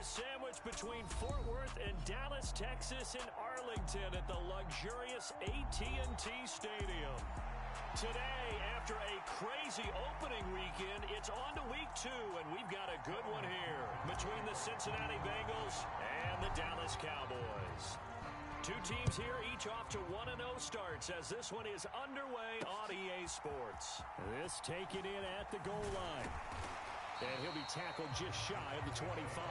sandwiched between Fort Worth and Dallas, Texas in Arlington at the luxurious AT&T Stadium. Today, after a crazy opening weekend, it's on to week 2, and we've got a good one here between the Cincinnati Bengals and the Dallas Cowboys. Two teams here, each off to 1-0 starts as this one is underway on EA Sports. This taken in at the goal line. And he'll be tackled just shy of the 25.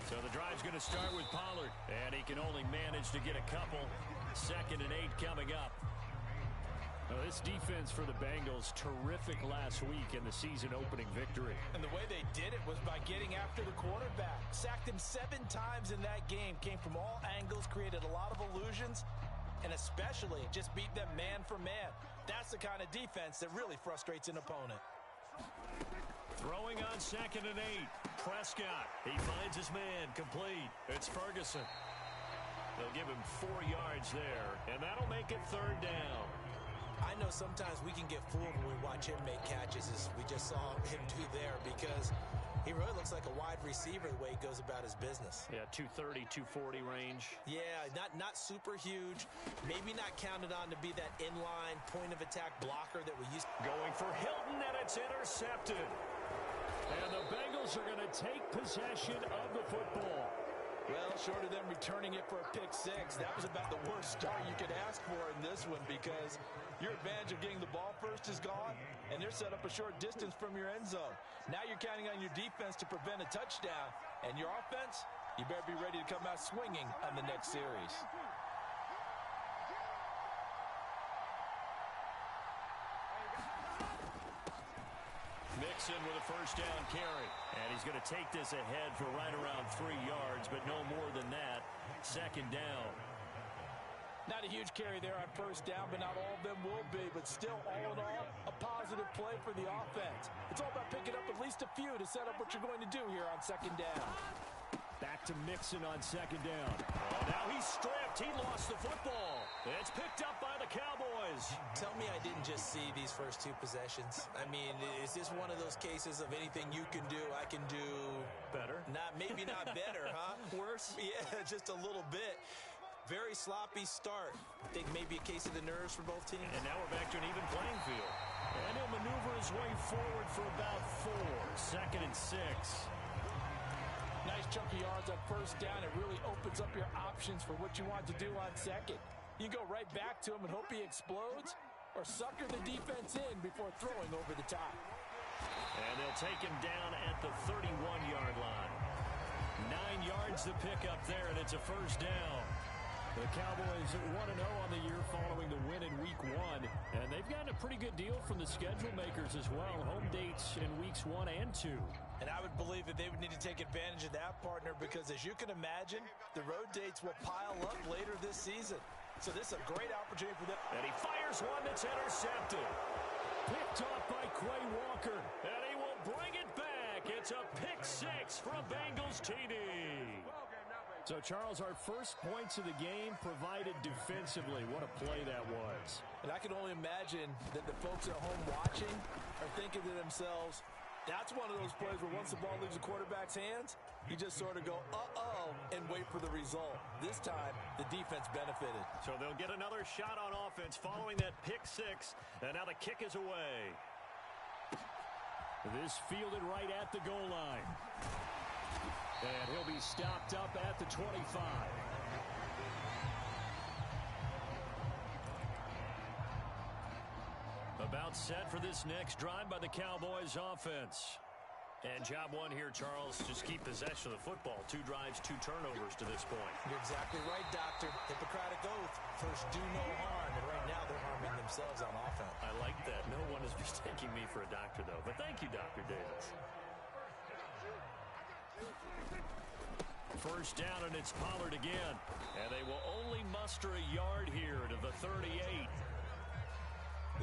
So the drive's going to start with Pollard, and he can only manage to get a couple. 2nd and 8 coming up. Well, this defense for the Bengals, terrific last week in the season-opening victory. And the way they did it was by getting after the quarterback. Sacked him 7 times in that game. Came from all angles, created a lot of illusions, and especially just beat them man for man. That's the kind of defense that really frustrates an opponent. Throwing on 2nd and 8. Prescott, he finds his man, complete. It's Ferguson. They'll give him 4 yards there, and that'll make it 3rd down. I know sometimes we can get fooled when we watch him make catches, as we just saw him do there, because he really looks like a wide receiver the way he goes about his business. Yeah, 230, 240 range. Yeah, not super huge. Maybe not counted on to be that inline point-of-attack blocker that we used to. Going for Hilton, and it's intercepted. And the Bengals are going to take possession of the football. Well, short of them returning it for a pick 6, that was about the worst start you could ask for in this one, because your advantage of getting the ball first is gone, and they're set up a short distance from your end zone. Now you're counting on your defense to prevent a touchdown, and your offense, you better be ready to come out swinging on the next series. Mixon with a 1st down carry. And he's going to take this ahead for right around 3 yards, but no more than that. 2nd down. Not a huge carry there on 1st down, but not all of them will be. But still, all in all, a positive play for the offense. It's all about picking up at least a few to set up what you're going to do here on 2nd down. Back to Mixon on 2nd down. Oh, now he's stripped. He lost the football. It's picked up by the Cowboys. Tell me I didn't just see these first 2 possessions. I mean, is this one of those cases of anything you can do, I can do better? Maybe not better, huh? Worse? Yeah, just a little bit. Very sloppy start. I think maybe a case of the nerves for both teams. And now we're back to an even playing field. And he'll maneuver his way forward for about 4. 2nd and 6. Nice chunky yards on 1st down. It really opens up your options for what you want to do on 2nd. You can go right back to him and hope he explodes, or sucker the defense in before throwing over the top. And they'll take him down at the 31-yard line. 9 yards to pick up there, and it's a 1st down. The Cowboys 1-0 on the year following the win in Week 1. And they've gotten a pretty good deal from the schedule makers as well. Home dates in Weeks 1 and 2. And I would believe that they would need to take advantage of that, partner, because as you can imagine, the road dates will pile up later this season. So this is a great opportunity for them. And he fires one that's intercepted. Picked off by Quay Walker. And he will bring it back. It's a pick 6 for a Bengals TD. So, Charles, our first points of the game provided defensively. What a play that was. And I can only imagine that the folks at home watching are thinking to themselves, that's one of those plays where once the ball leaves the quarterback's hands, you just sort of go, uh-oh, and wait for the result. This time, the defense benefited. So they'll get another shot on offense following that pick 6, and now the kick is away. This fielded right at the goal line. And he'll be stopped up at the 25. About set for this next drive by the Cowboys offense. And job one here, Charles, just keep possession of the football. 2 drives, 2 turnovers to this point. You're exactly right, Doctor. Hippocratic oath. First, do no harm. And right now, they're harming themselves on offense. I like that. No one is mistaking me for a doctor, though. But thank you, Dr. Davis. First down, and it's Pollard again. And they will only muster a yard here to the 38.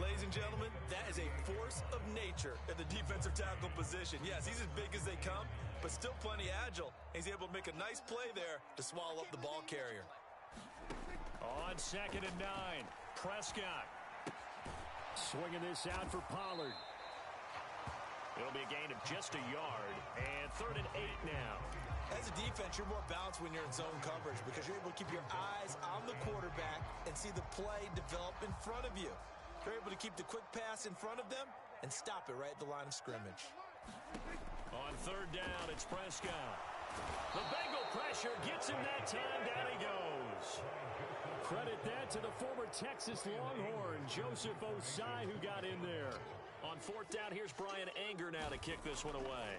Ladies and gentlemen, that is a force of nature at the defensive tackle position. Yes, he's as big as they come, but still plenty agile. He's able to make a nice play there to swallow up the ball carrier. On 2nd and 9, Prescott. Swinging this out for Pollard. It'll be a gain of just a yard, and 3rd and 8 now. As a defense, you're more balanced when you're in zone coverage because you're able to keep your eyes on the quarterback and see the play develop in front of you. You're able to keep the quick pass in front of them and stop it right at the line of scrimmage. On 3rd down, it's Prescott. The Bengal pressure gets him that time. Down he goes. Credit that to the former Texas Longhorn, Joseph Osai, who got in there. On 4th down, here's Brian Anger now to kick this one away.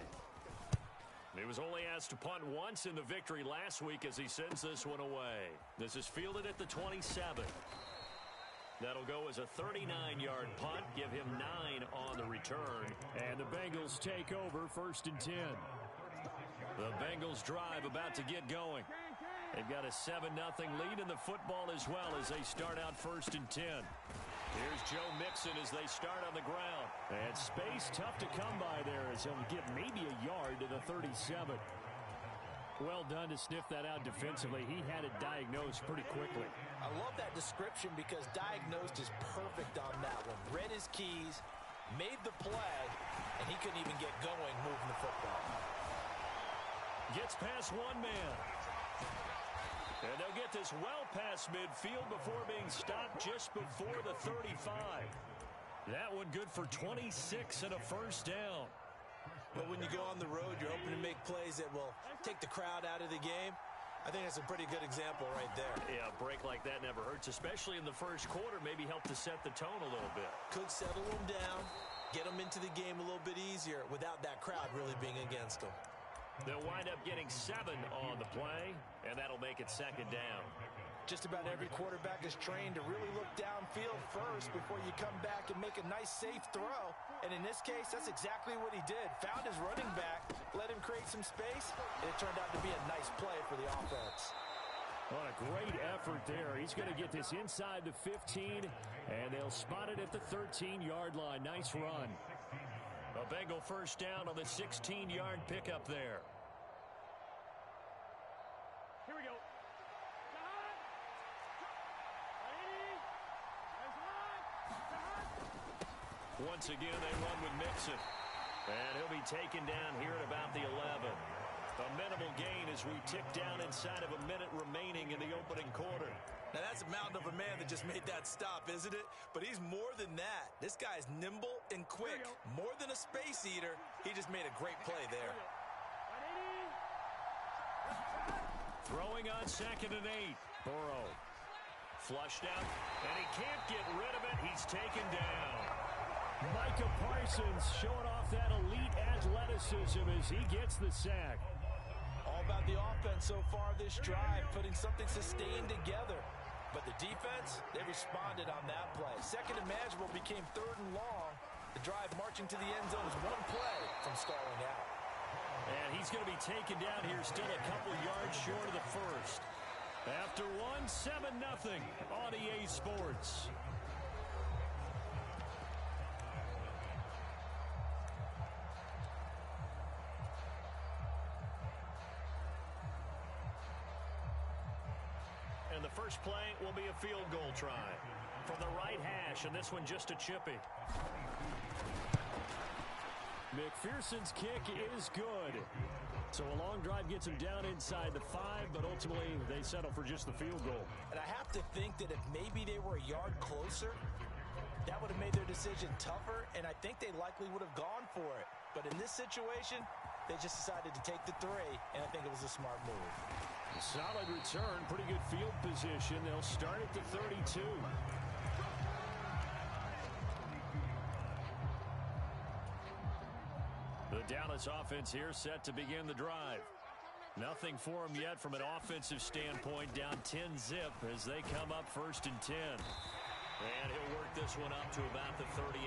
He was only asked to punt once in the victory last week as he sends this one away. This is fielded at the 27. That'll go as a 39-yard punt, give him 9 on the return. And the Bengals take over 1st and 10. The Bengals drive about to get going. They've got a 7-0 lead in the football as well as they start out 1st and 10. Here's Joe Mixon as they start on the ground. And space tough to come by there as he'll get maybe a yard to the 37. Well done to sniff that out defensively. He had it diagnosed pretty quickly. I love that description because diagnosed is perfect on that one. Read his keys, made the play, and he couldn't even get going moving the football. Gets past one man. And they'll get this well past midfield before being stopped just before the 35. That one good for 26 and a first down. But when you go on the road, you're hoping to make plays that will take the crowd out of the game. I think that's a pretty good example right there. Yeah, a break like that never hurts, especially in the first quarter. Maybe help to set the tone a little bit. Could settle them down, get them into the game a little bit easier without that crowd really being against them. They'll wind up getting 7 on the play, and that'll make it 2nd down. Just about every quarterback is trained to really look downfield first before you come back and make a nice, safe throw. And in this case, that's exactly what he did. Found his running back, let him create some space, and it turned out to be a nice play for the offense. What a great effort there. He's going to get this inside the 15, and they'll spot it at the 13-yard line. Nice run. A Bengal first down on the 16-yard pickup there. Here we go. Once again, they run with Mixon. And he'll be taken down here at about the 11. A minimal gain as we tick down inside of a minute remaining in the opening quarter. Now, that's a mountain of a man that just made that stop, isn't it? But he's more than that. This guy's nimble and quick. More than a space eater. He just made a great play there. Throwing on 2nd and 8. Burrow. Flushed out, and he can't get rid of it. He's taken down. Micah Parsons showing off that elite athleticism as he gets the sack. All about the offense so far this drive, putting something sustained together. But the defense, they responded on that play. 2nd and manageable became 3rd and long. The drive marching to the end zone is one play from stalling out. And he's going to be taken down here still a couple yards short of the first. After one, 7-0 on EA Sports. And the first play will be a field goal try from the right hash, and this one just a chippy. McPherson's kick is good. So a long drive gets him down inside the 5, but ultimately they settle for just the field goal. And I have to think that if maybe they were a yard closer, that would have made their decision tougher, and I think they likely would have gone for it. But in this situation, they just decided to take the 3, and I think it was a smart move. Solid return, pretty good field position. They'll start at the 32. The Dallas offense here set to begin the drive. Nothing for them yet from an offensive standpoint, down 10-zip as they come up 1st and 10. And he'll work this one up to about the 38.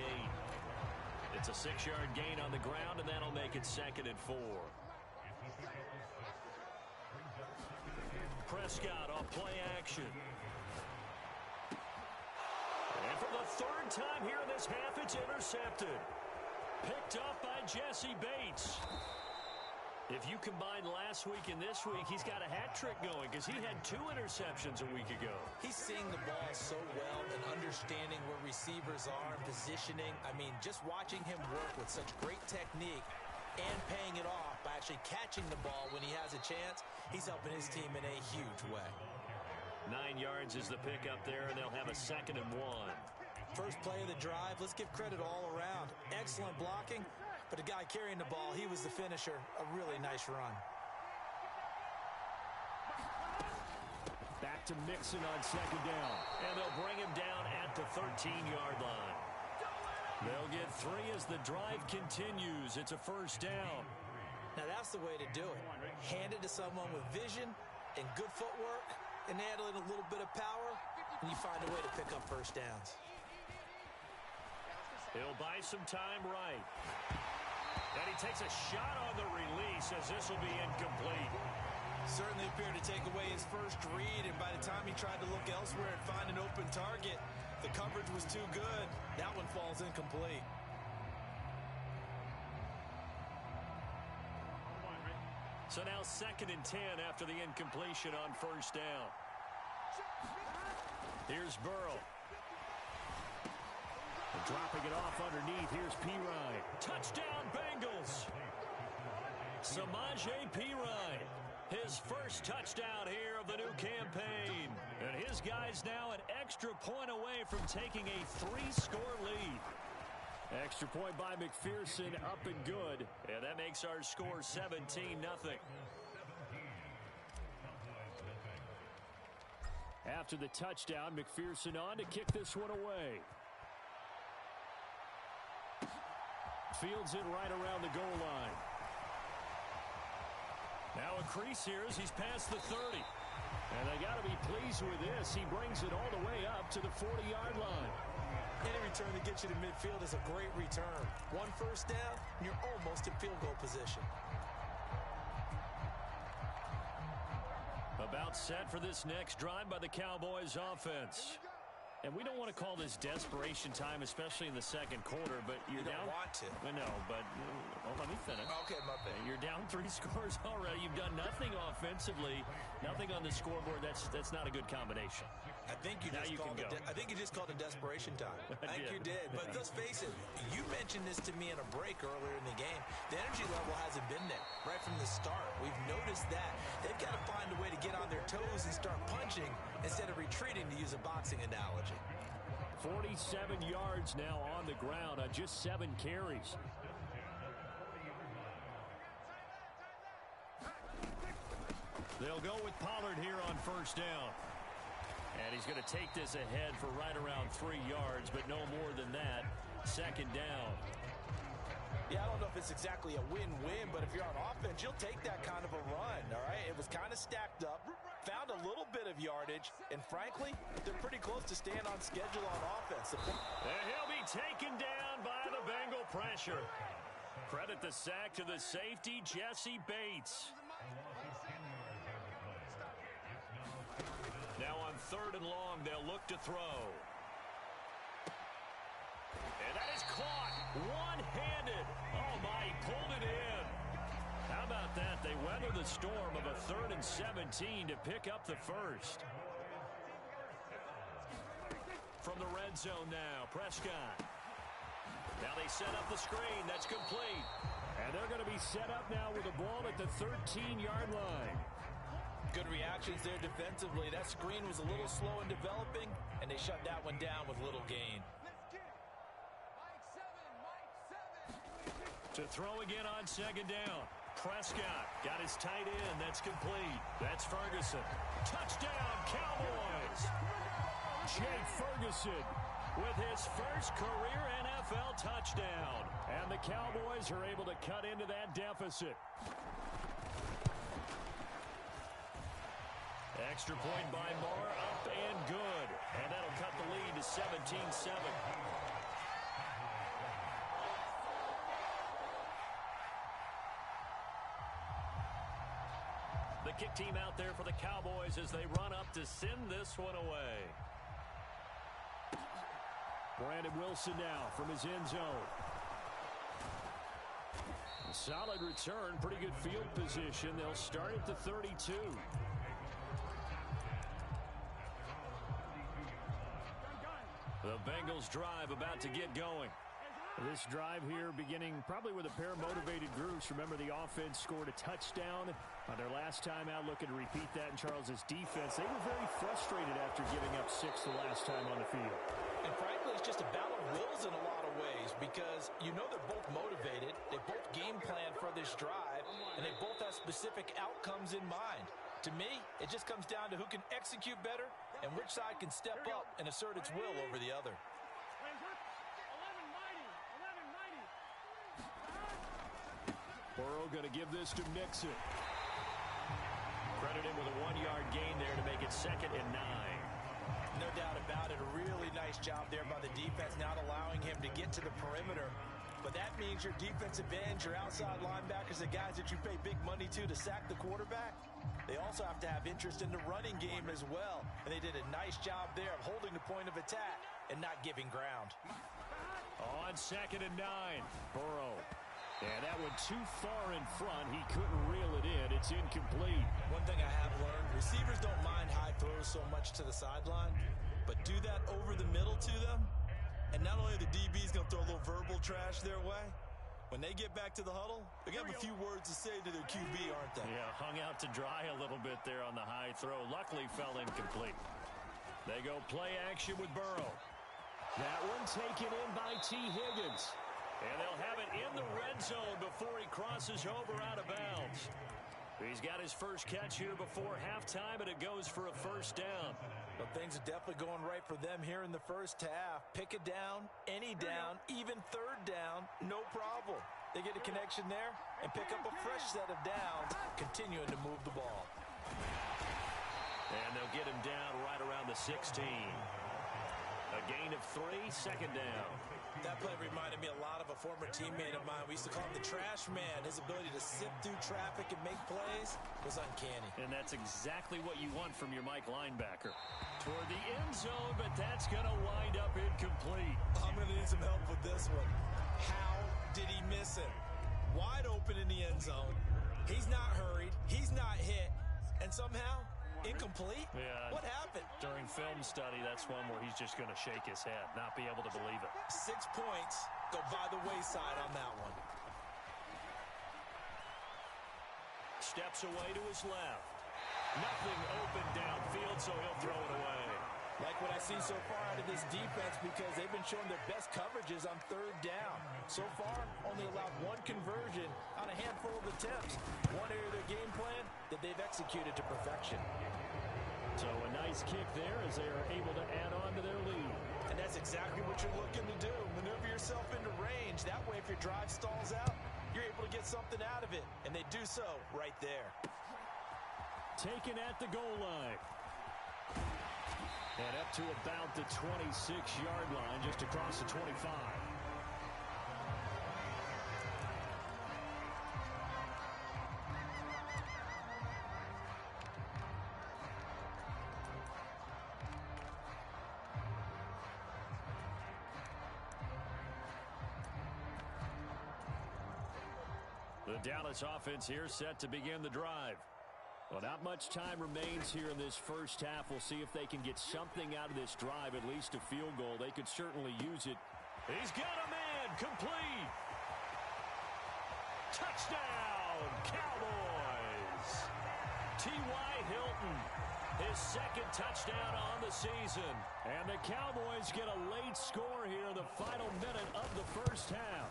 It's a 6-yard gain on the ground, and that'll make it 2nd and 4. Prescott off play action. And for the third time here in this half, it's intercepted. Picked up by Jesse Bates. If you combine last week and this week, he's got a hat trick going because he had 2 interceptions a week ago. He's seeing the ball so well and understanding where receivers are and positioning. I mean, just watching him work with such great technique and paying it off by actually catching the ball when he has a chance, he's helping his team in a huge way. 9 yards is the pickup there, and they'll have a 2nd and 1. First play of the drive, let's give credit all around. Excellent blocking. But the guy carrying the ball, he was the finisher. A really nice run. Back to Mixon on 2nd down. And they'll bring him down at the 13-yard line. They'll get 3 as the drive continues. It's a 1st down. Now that's the way to do it. Hand it to someone with vision and good footwork and add a little bit of power, and you find a way to pick up 1st downs. He'll buy some time right. And he takes a shot on the release as this will be incomplete. Certainly appeared to take away his first read, and by the time he tried to look elsewhere and find an open target, the coverage was too good. That one falls incomplete. So now 2nd and 10 after the incompletion on 1st down. Here's Burrow. Dropping it off underneath. Here's Pirine. Touchdown, Bengals. Samaje Pirine. His first touchdown here of the new campaign. And his guys now an extra point away from taking a 3-score lead. Extra point by McPherson, up and good. And that makes our score 17-0. After the touchdown, McPherson on to kick this one away. Fields it right around the goal line. Now a crease here as he's past the 30. And they got to be pleased with this. He brings it all the way up to the 40-yard line. Any return that gets you to midfield is a great return. 1 1st down, and you're almost in field goal position. About set for this next drive by the Cowboys offense. And we don't want to call this desperation time, especially in the 2nd quarter, but you're down. You don't want to. No, but let me finish. Okay, my bad. You're down 3 scores already. You've done nothing offensively, nothing on the scoreboard. That's not a good combination. I think you just called it desperation time. I think you did. But let's face it, you mentioned this to me in a break earlier in the game. The energy level hasn't been there right from the start. We've noticed that. They've got to find a way to get on their toes and start punching instead of retreating, to use a boxing analogy. 47 yards now on the ground on just 7 carries. They'll go with Pollard here on 1st down. And he's going to take this ahead for right around 3 yards, but no more than that. 2nd down. Yeah, I don't know if it's exactly a win-win, but if you're on offense, you'll take that kind of a run, all right? It was kind of stacked up, found a little bit of yardage, and frankly, they're pretty close to staying on schedule on offense. And he'll be taken down by the Bengal pressure. Credit the sack to the safety, Jesse Bates. Now on 3rd and long, they'll look to throw. And that is caught one-handed. Oh, my, he pulled it in. How about that? They weather the storm of a 3rd and 17 to pick up the 1st. From the red zone now, Prescott. Now they set up the screen. That's complete. And they're going to be set up now with the ball at the 13-yard line. Good reactions there defensively. That screen was a little slow in developing, and they shut that one down with little gain. To throw again on 2nd down. Prescott got his tight end. That's complete. That's Ferguson. Touchdown, Cowboys. Jake Ferguson with his first career NFL touchdown. And the Cowboys are able to cut into that deficit. Extra point by Moore, up and good. And that'll cut the lead to 17-7. The kick team out there for the Cowboys as they run up to send this one away. Brandon Wilson now from his end zone. A solid return, pretty good field position. They'll start at the 32. The Bengals drive about to get going. This drive here beginning probably with a pair of motivated groups. Remember, the offense scored a touchdown on their last time out, looking to repeat that in Charles's defense. They were very frustrated after giving up 6 the last time on the field. And frankly, it's just a battle of wills in a lot of ways because you know they're both motivated. They both game plan for this drive, and they both have specific outcomes in mind. To me, it just comes down to who can execute better and which side can step up and assert its will over the other. Burrow going to give this to Mixon. Credit him with a 1-yard gain there to make it 2nd and 9. No doubt about it. A really nice job there by the defense, not allowing him to get to the perimeter. But that means your defensive ends, your outside linebackers, the guys that you pay big money to sack the quarterback, they also have to have interest in the running game as well. And they did a nice job there of holding the point of attack and not giving ground. On 2nd and 9, Burrow. Yeah, that one too far in front. He couldn't reel it in. It's incomplete. One thing I have learned, receivers don't mind high throws so much to the sideline, but do that over the middle to them, and not only are the DBs going to throw a little verbal trash their way, when they get back to the huddle, they're going to have a few words to say to their QB, aren't they? Yeah, hung out to dry a little bit there on the high throw. Luckily fell incomplete. They go play action with Burrow. That one taken in by T. Higgins. And they'll have it in the red zone before he crosses over out of bounds. He's got his first catch here before halftime, and it goes for a first down. But things are definitely going right for them here in the first half. Pick a down, any down, even 3rd down, no problem. They get a connection there and pick up a fresh set of downs, continuing to move the ball. And they'll get him down right around the 16. A gain of 3, 2nd down. That play reminded me a lot of a former teammate of mine. We used to call him the trash man. His ability to sift through traffic and make plays was uncanny. And that's exactly what you want from your Mike linebacker. Toward the end zone, but that's going to wind up incomplete. I'm going to need some help with this one. How did he miss it? Wide open in the end zone. He's not hurried. He's not hit. And somehow, incomplete? Yeah. What happened? During film study, that's one where he's just going to shake his head, not be able to believe it. 6 points go by the wayside on that one. Steps away to his left. Nothing open downfield, so he'll throw it away. Like what I've seen so far out of this defense because they've been showing their best coverages on 3rd down. So far, only allowed 1 conversion on a handful of attempts. One area of their game plan that they've executed to perfection. So a nice kick there as they are able to add on to their lead. And that's exactly what you're looking to do. Maneuver yourself into range. That way, if your drive stalls out, you're able to get something out of it. And they do so right there. Taken at the goal line. And up to about the 26-yard line, just across the 25. The Dallas offense here set to begin the drive. Well, not much time remains here in this first half. We'll see if they can get something out of this drive, at least a field goal. They could certainly use it. He's got a man, complete. Touchdown, Cowboys. T.Y. Hilton, his 2nd touchdown on the season. And the Cowboys get a late score here in the final minute of the first half.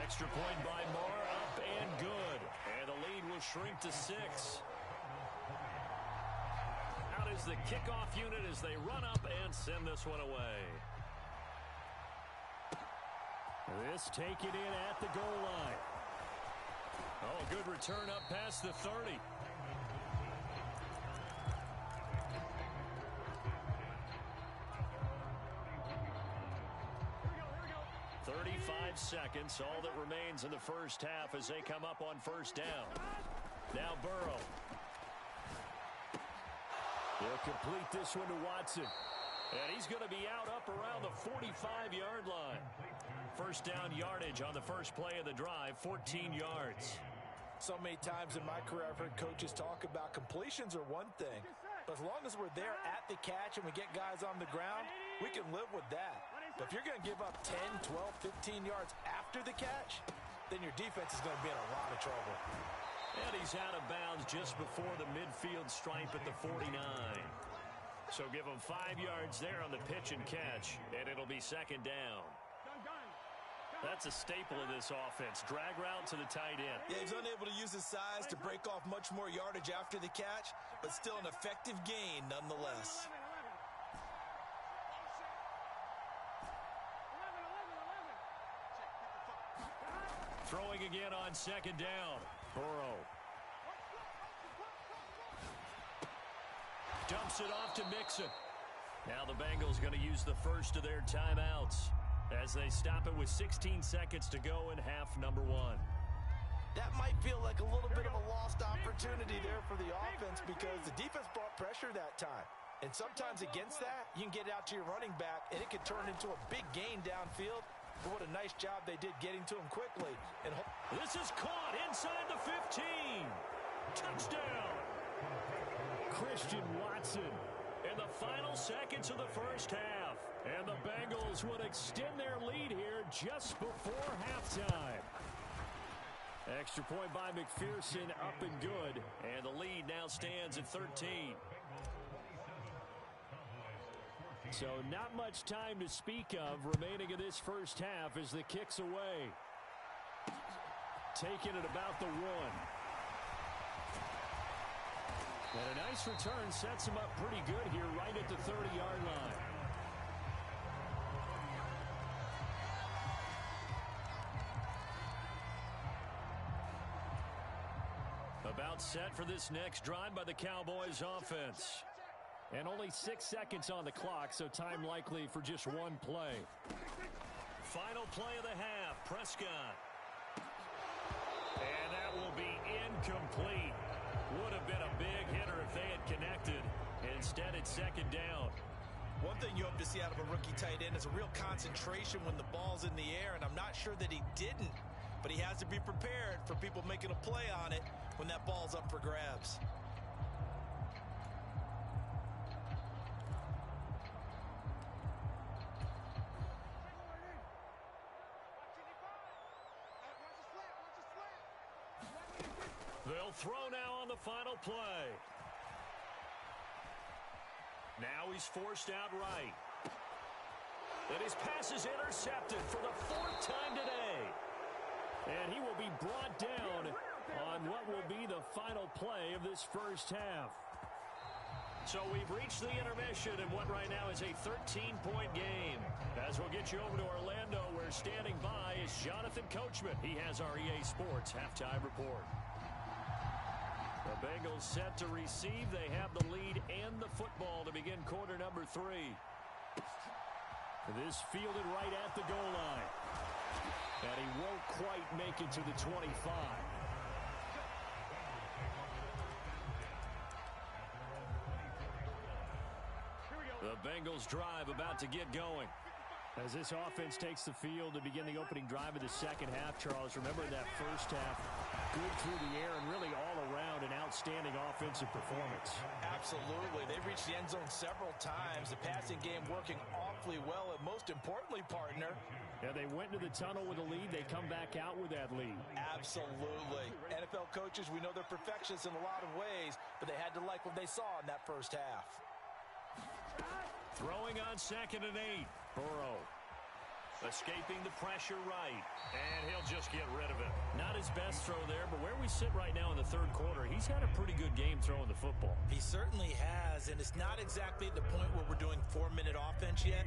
Extra point by Moore, up and good. And the lead will shrink to 6. Out is the kickoff unit as they run up and send this one away. This taken in at the goal line. Oh, good return up past the 30. 35 seconds, all that remains in the first half as they come up on 1st down. Now Burrow. He'll complete this one to Watson. And he's going to be out up around the 45-yard line. First down yardage on the first play of the drive, 14 yards. So many times in my career I've heard coaches talk about completions are one thing. But as long as we're there at the catch and we get guys on the ground, we can live with that. But if you're going to give up 10, 12, 15 yards after the catch, then your defense is going to be in a lot of trouble. And he's out of bounds just before the midfield stripe at the 49. So give him 5 yards there on the pitch and catch, and it'll be second down. That's a staple of this offense. Drag route to the tight end. Yeah, he's unable to use his size to break off much more yardage after the catch, but still an effective gain nonetheless. Throwing again on second down. Burrow. Dumps it off to Mixon. Now the Bengals going to use the first of their timeouts as they stop it with 16 seconds to go in half number one. That might feel like a little bit of a lost opportunity there for the offense because the defense brought pressure that time. And sometimes against that, you can get out to your running back, and it could turn into a big gain downfield. But what a nice job they did getting to him quickly. And this is caught inside the 15. Touchdown. Christian Watson in the final seconds of the first half. And the Bengals would extend their lead here just before halftime. Extra point by McPherson, up and good. And the lead now stands at 13. So not much time to speak of remaining in this first half as the kick's away. Taking it about the 1. And a nice return sets him up pretty good here right at the 30-yard line. About set for this next drive by the Cowboys offense. And only 6 seconds on the clock, so time likely for just one play. Final play of the half, Prescott. And that will be incomplete. Would have been a big hitter if they had connected. Instead, it's second down. One thing you hope to see out of a rookie tight end is a real concentration when the ball's in the air, and I'm not sure that he didn't, but he has to be prepared for people making a play on it when that ball's up for grabs. They'll throw now on the final play. Now he's forced out right. And his pass is intercepted for the 4th time today. And he will be brought down on what will be the final play of this first half. So we've reached the intermission in what right now is a 13-point game. As we'll get you over to Orlando, where standing by is Jonathan Coachman. He has our EA Sports halftime report. The Bengals set to receive. They have the lead and the football to begin quarter number 3. This fielded right at the goal line. And he won't quite make it to the 25. The Bengals drive about to get going. As this offense takes the field to begin the opening drive of the second half, Charles, remember that first half, good through the air and really all around an outstanding offensive performance. Absolutely. They reached the end zone several times. The passing game working awfully well, and most importantly, partner, yeah, they went into the tunnel with a lead. They come back out with that lead. Absolutely. NFL coaches, we know they're perfectionists in a lot of ways, but they had to like what they saw in that first half. Throwing on 2nd and 8. Burrow escaping the pressure right. And he'll just get rid of it. Not his best throw there, but where we sit right now in the third quarter, he's had a pretty good game throwing the football. He certainly has, and it's not exactly at the point where we're doing 4-minute offense yet,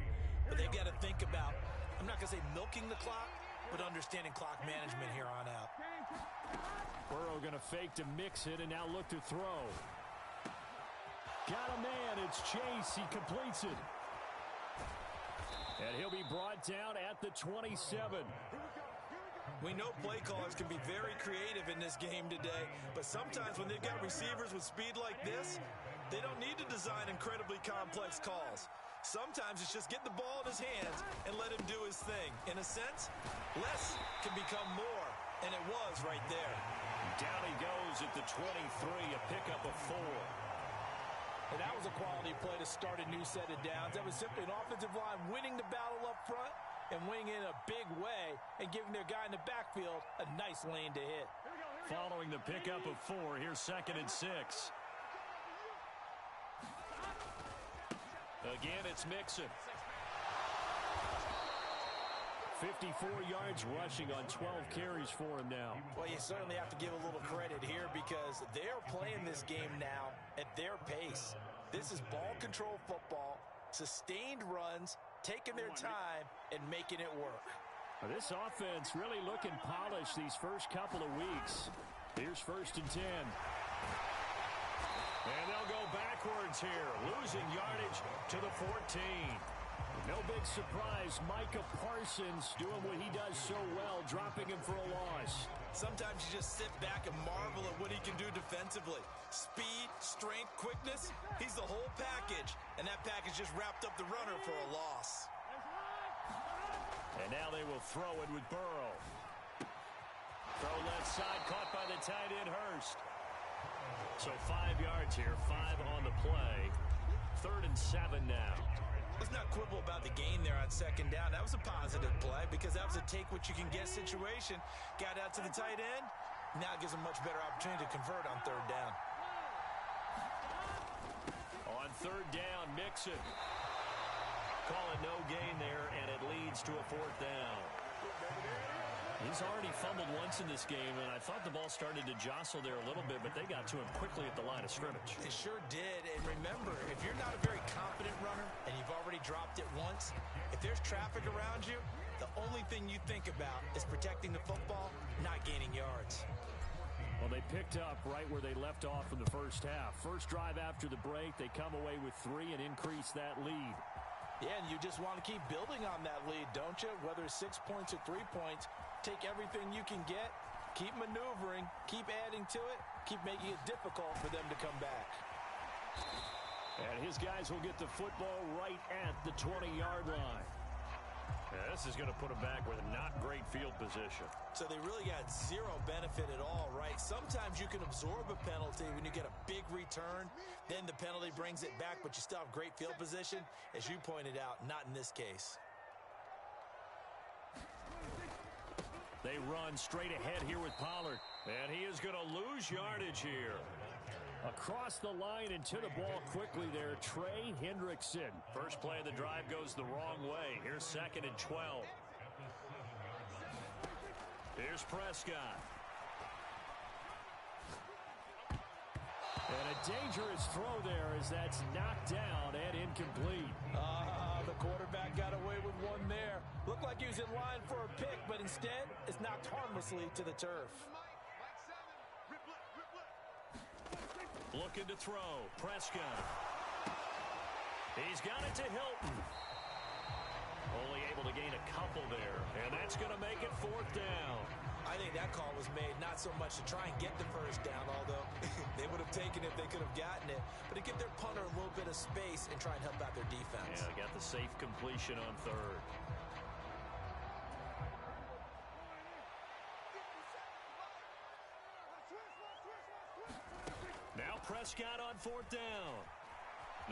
but they've got to think about, I'm not going to say milking the clock, but understanding clock management here on out. Burrow going to fake to mix it and now look to throw. Got a man, it's Chase, he completes it. And he'll be brought down at the 27. We know play callers can be very creative in this game today, but sometimes when they've got receivers with speed like this, they don't need to design incredibly complex calls. Sometimes it's just get the ball in his hands and let him do his thing. In a sense, less can become more, and it was right there. Down he goes at the 23, a pickup of 4. And that was a quality play to start a new set of downs. That was simply an offensive line winning the battle up front and winning in a big way and giving their guy in the backfield a nice lane to hit. Following the pickup of 4, here's 2nd and 6. Again, it's Mixon. 54 yards rushing on 12 carries for him now. Well, you certainly have to give a little credit here because they're playing this game now at their pace. This is ball control football, sustained runs, taking their time, and making it work. Well, this offense really looking polished these first couple of weeks. Here's 1st and 10. And they'll go backwards here, losing yardage to the 14. No big surprise, Micah Parsons doing what he does so well, dropping him for a loss. Sometimes you just sit back and marvel at what he can do defensively. Speed, strength, quickness, he's the whole package. And that package just wrapped up the runner for a loss. And now they will throw it with Burrow. Throw left side, caught by the tight end Hurst. So 5 yards here, 5 on the play. 3rd and 7 now. Let's not quibble about the gain there on 2nd down. That was a positive play because that was a take-what-you-can-get situation. Got out to the tight end. Now gives him much better opportunity to convert on 3rd down. On 3rd down, Mixon. Call it no gain there, and it leads to a 4th down. He's already fumbled once in this game, and I thought the ball started to jostle there a little bit, but they got to him quickly at the line of scrimmage. It sure did, and remember, if you're not a very confident runner and you've already dropped it once, if there's traffic around you, the only thing you think about is protecting the football, not gaining yards. Well, they picked up right where they left off in the first half. First drive after the break, they come away with 3 and increase that lead. Yeah, and you just want to keep building on that lead, don't you? Whether it's 6 points or 3 points, take everything you can get, keep maneuvering, keep adding to it, keep making it difficult for them to come back. And his guys will get the football right at the 20-yard line. Yeah, this is going to put them back with a not great field position. So they really got zero benefit at all, right? Sometimes you can absorb a penalty when you get a big return, then the penalty brings it back, but you still have great field position. As you pointed out, not in this case. They run straight ahead here with Pollard. And he is going to lose yardage here. Across the line and to the ball quickly there, Trey Hendrickson. First play of the drive goes the wrong way. Here's 2nd and 12. Here's Prescott. And a dangerous throw there as that's knocked down and incomplete. The quarterback got away with one there. Looked like he was in line for a pick, but instead it's knocked harmlessly to the turf. Looking to throw. Prescott. He's got it to Hilton. Only able to gain a couple there. And that's going to make it 4th down. I think that call was made not so much to try and get the first down, although they would have taken it if they could have gotten it, but to give their punter a little bit of space and try and help out their defense. Yeah, they got the safe completion on 3rd. Now Prescott on 4th down.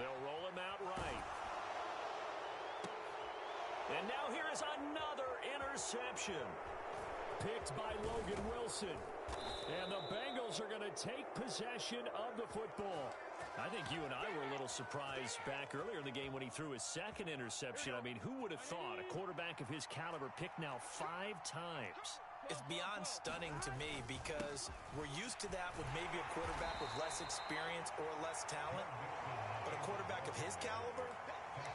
They'll roll him out right. And now here is another interception. Picked by Logan Wilson. And the Bengals are going to take possession of the football. I think you and I were a little surprised back earlier in the game when he threw his 2nd interception. I mean, who would have thought a quarterback of his caliber picked now 5 times? It's beyond stunning to me because we're used to that with maybe a quarterback with less experience or less talent. But a quarterback of his caliber,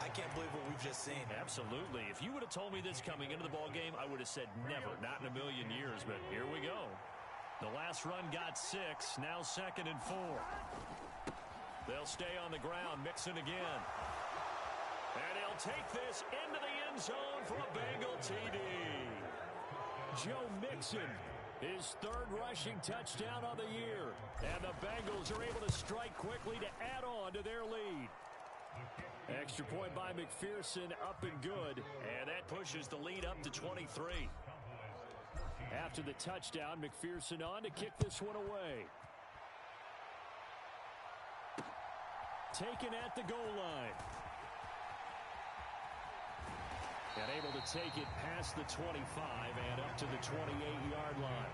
I can't believe what we've just seen. Absolutely. If you would have told me this coming into the ball game, I would have said never, not in a million years. But here we go. The last run got 6. Now 2nd and 4. They'll stay on the ground. Mixon again. And he'll take this into the end zone for a Bengal TD. Joe Mixon. His third rushing touchdown on the year. And the Bengals are able to strike quickly to add on to their lead. Extra point by McPherson, up and good. And that pushes the lead up to 23. After the touchdown, McPherson on to kick this one away. Taken at the goal line. And able to take it past the 25 and up to the 28-yard line.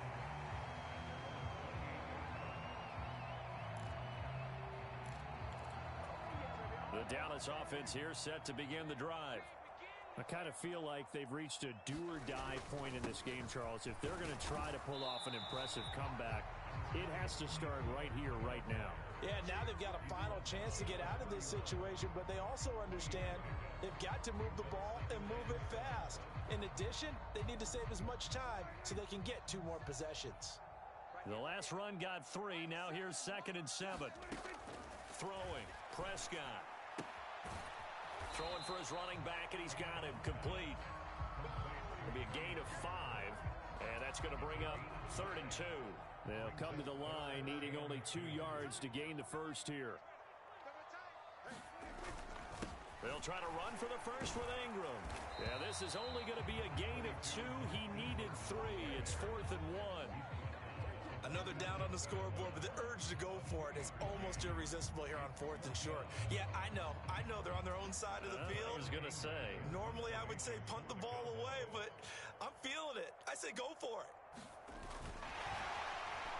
The Dallas offense here set to begin the drive. I kind of feel like they've reached a do-or-die point in this game, Charles. If they're going to try to pull off an impressive comeback, it has to start right here, right now. Yeah, now they've got a final chance to get out of this situation, but they also understand they've got to move the ball and move it fast. In addition, they need to save as much time so they can get 2 more possessions. The last run got 3. Now here's 2nd and 7. Throwing, Prescott. Throwing for his running back, and he's got him complete. It'll be a gain of 5, and that's going to bring up 3rd and 2. They'll come to the line, needing only 2 yards to gain the first here. They'll try to run for the first with Ingram. Yeah, this is only going to be a gain of 2. He needed 3. It's 4th and 1. Another down on the scoreboard, but the urge to go for it is almost irresistible here on 4th and short. Yeah, I know they're on their own side of the field. I was going to say. Normally I would say punt the ball away, but I'm feeling it. I say go for it.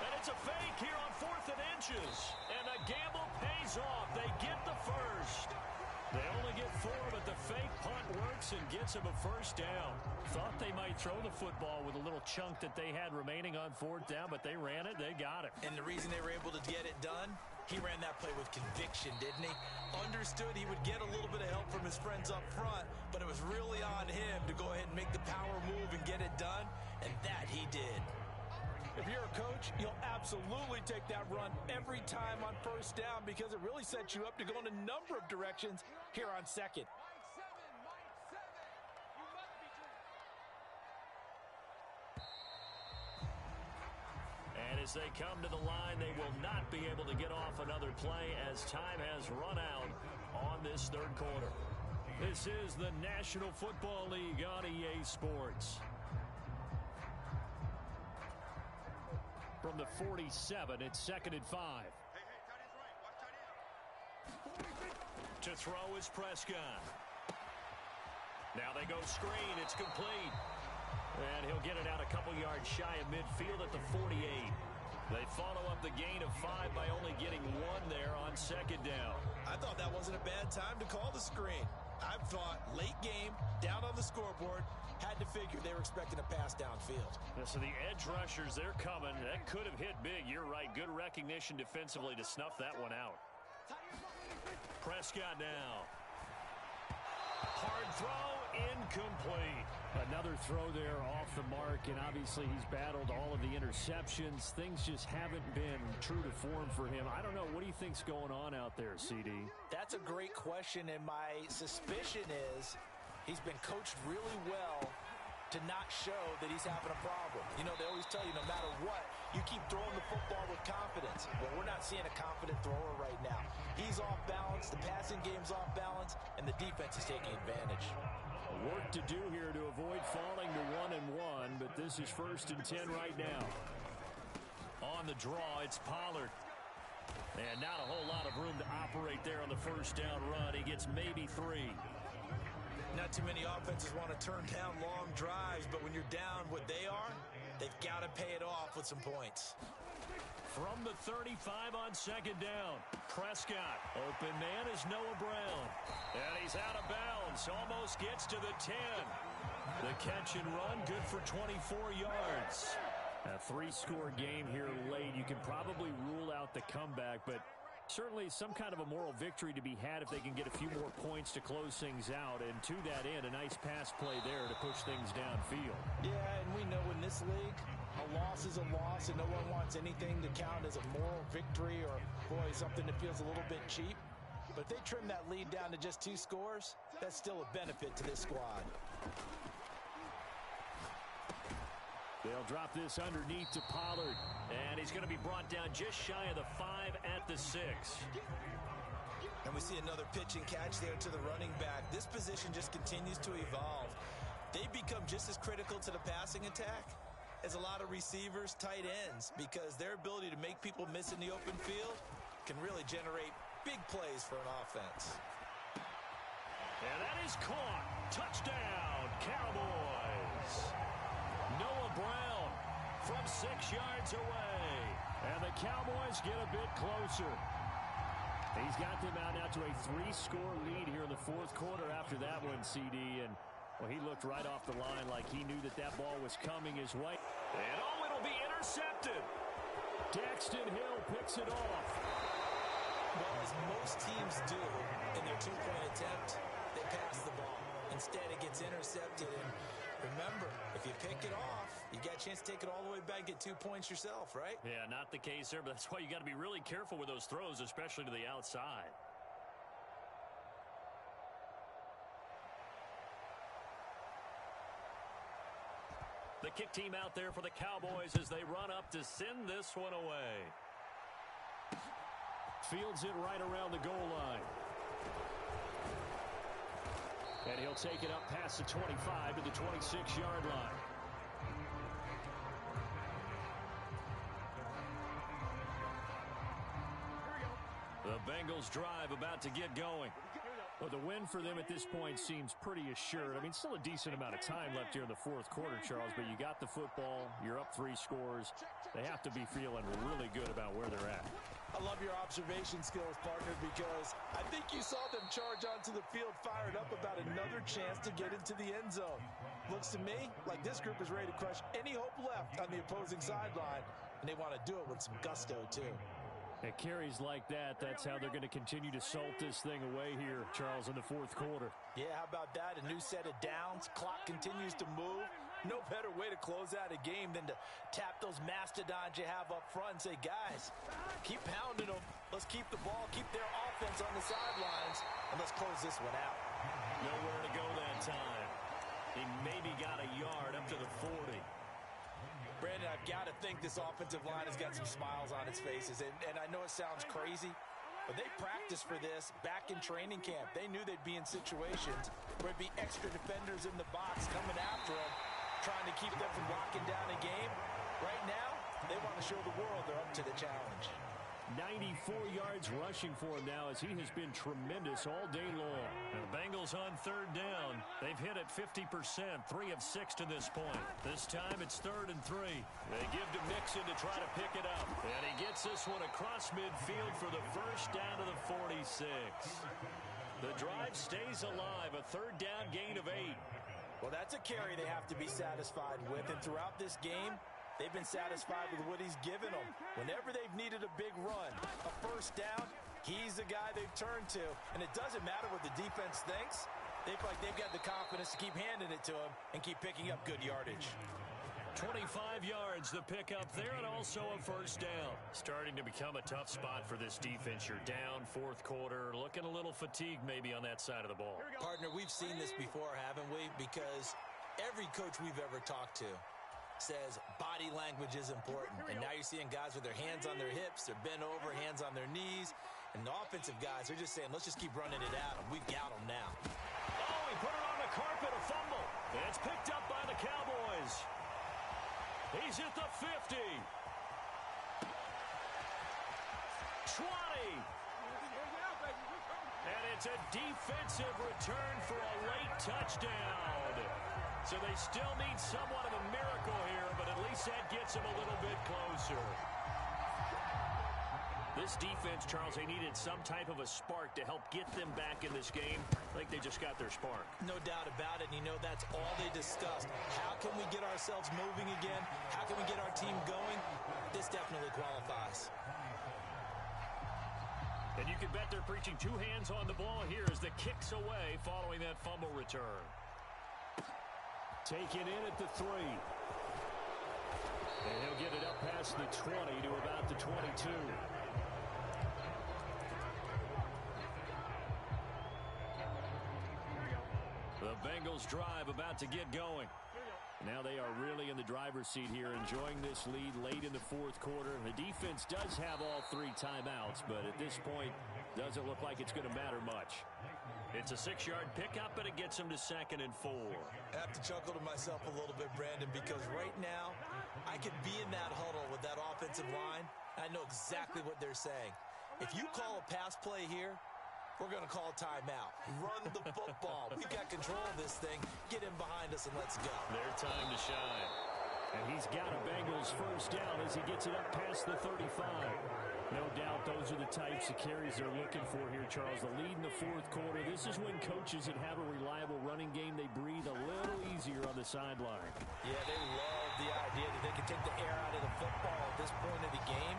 And it's a fake here on 4th and inches. And the gamble pays off. They get the first. They only get 4, but the fake punt works and gets them a first down. Thought they might throw the football with a little chunk that they had remaining on 4th down, but they ran it. They got it. And the reason they were able to get it done, he ran that play with conviction, didn't he? Understood he would get a little bit of help from his friends up front, but it was really on him to go ahead and make the power move and get it done, and that he did. If you're a coach, you'll absolutely take that run every time on 1st down because it really sets you up to go in a number of directions here on 2nd. And as they come to the line, they will not be able to get off another play as time has run out on this 3rd quarter. This is the National Football League on EA Sports. From the 47, it's 2nd and 5. To throw is Prescott. Now they go screen. It's complete. And he'll get it out a couple yards shy of midfield at the 48. They follow up the gain of 5 by only getting 1 there on 2nd down. I thought that wasn't a bad time to call the screen. I thought late game, down on the scoreboard, had to figure they were expecting a pass downfield. Yeah, so the edge rushers, they're coming. That could have hit big. You're right. Good recognition defensively to snuff that one out. Prescott now. Hard throw, incomplete. Another throw there off the mark, and obviously he's battled all of the interceptions. Things just haven't been true to form for him. I don't know. What do you think's going on out there, CD? That's a great question, and my suspicion is he's been coached really well to not show that he's having a problem. You know, they always tell you no matter what, you keep throwing the football with confidence. Well, we're not seeing a confident thrower right now. He's off balance, the passing game's off balance, and the defense is taking advantage. Work to do here to avoid falling to 1-1, but this is 1st and 10 right now. On the draw, it's Pollard. And not a whole lot of room to operate there on the 1st down run. He gets maybe 3. Not too many offenses want to turn down long drives, but when you're down what they are, they've got to pay it off with some points. From the 35 on 2nd down, Prescott. Open man is Noah Brown. And he's out of bounds. Almost gets to the 10. The catch and run, good for 24 yards. A 3-score game here late. You can probably rule out the comeback, but certainly some kind of a moral victory to be had if they can get a few more points to close things out. And to that end, a nice pass play there to push things downfield. Yeah, and we know in this league, a loss is a loss, and no one wants anything to count as a moral victory or, boy, something that feels a little bit cheap. But if they trim that lead down to just 2 scores, that's still a benefit to this squad. They'll drop this underneath to Pollard. And he's going to be brought down just shy of the 5 at the 6. And we see another pitch and catch there to the running back. This position just continues to evolve. They become just as critical to the passing attack as a lot of receivers, tight ends, because their ability to make people miss in the open field can really generate big plays for an offense. And that is caught. Touchdown, Cowboys. Noah Brown from 6 yards away. And the Cowboys get a bit closer. He's got them out now to a 3-score lead here in the 4th quarter after that one, CD. And, well, he looked right off the line like he knew that that ball was coming his way. And, oh, it'll be intercepted. Daxton Hill picks it off. Well, as most teams do in their 2-point attempt, they pass the ball. Instead, it gets intercepted. And remember, if you pick it off, you got a chance to take it all the way back, get 2 points yourself, right? Yeah, not the case there, but that's why you got to be really careful with those throws, especially to the outside. The kick team out there for the Cowboys as they run up to send this one away. Fields it right around the goal line. And he'll take it up past the 25 to the 26-yard line. The Bengals drive about to get going. Well, the win for them at this point seems pretty assured. I mean, still a decent amount of time left here in the 4th quarter, Charles, but you got the football, you're up 3 scores. They have to be feeling really good about where they're at. I love your observation skills, partner, because I think you saw them charge onto the field fired up about another chance to get into the end zone. Looks to me like this group is ready to crush any hope left on the opposing sideline, and they want to do it with some gusto, too. At carries like that, that's how they're going to continue to salt this thing away here, Charles, in the 4th quarter. Yeah, how about that? A new set of downs. Clock continues to move. No better way to close out a game than to tap those mastodons you have up front and say, guys, keep pounding them. Let's keep the ball, keep their offense on the sidelines, and let's close this one out. Nowhere to go that time. He maybe got a yard up to the 40. Brandon, I've got to think this offensive line has got some smiles on its faces. And I know it sounds crazy, but they practiced for this back in training camp. They knew they'd be in situations where it'd be extra defenders in the box coming after them, trying to keep them from locking down a game. Right now, they want to show the world they're up to the challenge. 94 yards rushing for him now as he has been tremendous all day long. And the Bengals on 3rd down. They've hit it 50%, 3 of 6 to this point. This time it's 3rd and 3. They give to Mixon to try to pick it up. And he gets this one across midfield for the first down to the 46. The drive stays alive, a 3rd down gain of 8. Well, that's a carry they have to be satisfied with. And throughout this game, they've been satisfied with what he's given them. Whenever they've needed a big run, a first down, he's the guy they've turned to. And it doesn't matter what the defense thinks. They feel like they've got the confidence to keep handing it to him and keep picking up good yardage. 25 yards the pickup there, and also a first down. Starting to become a tough spot for this defense. You're down 4th quarter, looking a little fatigued maybe on that side of the ball. Partner, we've seen this before, haven't we? Because every coach we've ever talked to says body language is important. And now you're seeing guys with their hands on their hips, they're bent over, hands on their knees. And the offensive guys are just saying, let's just keep running it at them. We've got them now. Oh, he put it on the carpet, a fumble. It's picked up by the Cowboys. He's at the 50. 20. And it's a defensive return for a late touchdown. So they still need somewhat of a miracle here, but at least that gets them a little bit closer. This defense, Charles, they needed some type of a spark to help get them back in this game. I think they just got their spark. No doubt about it. And you know, that's all they discussed. How can we get ourselves moving again? How can we get our team going? This definitely qualifies. And you can bet they're preaching 2 hands on the ball here as the kick's away following that fumble return. Taken in at the 3. And he'll get it up past the 20 to about the 22. The Bengals drive about to get going. Now they are really in the driver's seat here, enjoying this lead late in the fourth quarter. The defense does have all 3 timeouts, but at this point, doesn't look like it's going to matter much. It's a 6-yard pickup, and it gets him to 2nd and 4. I have to chuckle to myself a little bit, Brandon, because right now, I could be in that huddle with that offensive line. I know exactly what they're saying. If you call a pass play here, we're going to call a timeout. Run the football. We've got control of this thing. Get in behind us and let's go. Their time to shine. And he's got a Bengals first down as he gets it up past the 35. No doubt those are the types of carries they're looking for here, Charles. The lead in the fourth quarter. This is when coaches that have a reliable running game, they breathe a little easier on the sideline. Yeah, they love the idea that they can take the air out of the football at this point of the game.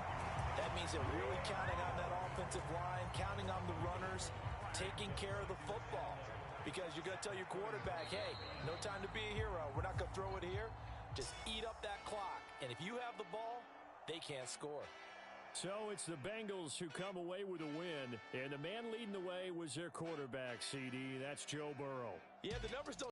That means they're really counting on that offensive line, counting on the runners, taking care of the football. Because you're going to tell your quarterback, hey, no time to be a hero. We're not going to throw it here. Just eat up that clock. And if you have the ball, they can't score. So it's the Bengals who come away with a win. And the man leading the way was their quarterback, CD. That's Joe Burrow. Yeah, the numbers don't